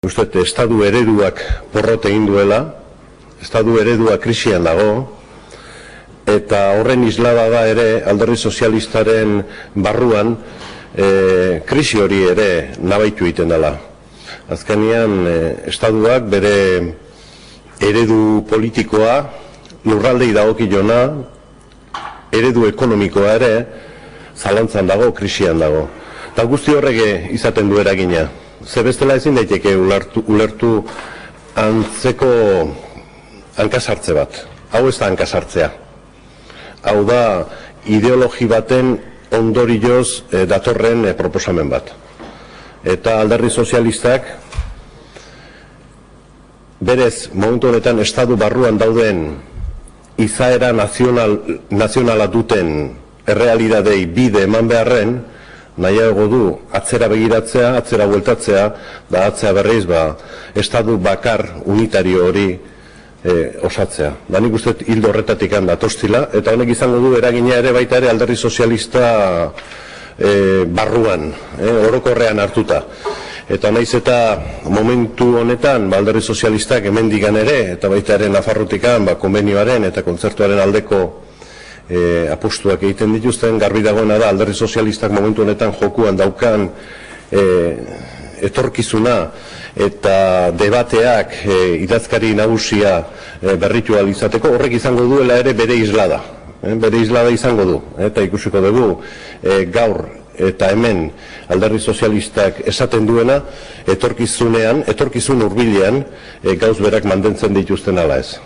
uste, estadu ereduak porrot egin duela, estadu eredua krisian dago, eta horren islada da ere alderdi sozialistaren barruan krisi hori ere nabaitu egiten dela. Azkenean, estaduak bere eredu politikoa, lurraldei dagokilona, eredu ekonomikoa ere, zalantzan dago, krisian dago. Eta guzti horrek izaten du eragina. Ze bestela ezin daiteke ulertu antzeko hankasartze bat. Hau ez da hankasartzea. Hau da ideologi baten ondorioz datorren proposamen bat. Eta alderdi sozialistak berez momentu honetan estadu barruan dauden izaera nazionala duten errealidadei bide eman beharren, nahiago du atzera begiratzea, atzera bueltatzea, da atzea berriz estadu bakar unitario hori osatzea. Da nik uste hildo horretatik datostila, eta honek izango du eragina ere baita ere alderdi sozialista barruan, orokorrean hartuta. Eta naiz eta momentu honetan alderdi sozialistak hemendikan ere, eta baita ere Nafarroatikan konbenioaren eta kontzertuaren aldeko apustuak egiten dituzten, garbi dagoena da alderdi sozialistak momentu honetan jokuan daukan etorkizuna eta debateak idazkari nagusia berritu ahal izateko, horrek izango duela ere bere islada. Bere islada izango du, eta ikusiko dugu gaur eta hemen alderdi sozialistak esaten duena, etorkizun hurbilean gauz berak mantentzen dituzten ala ez.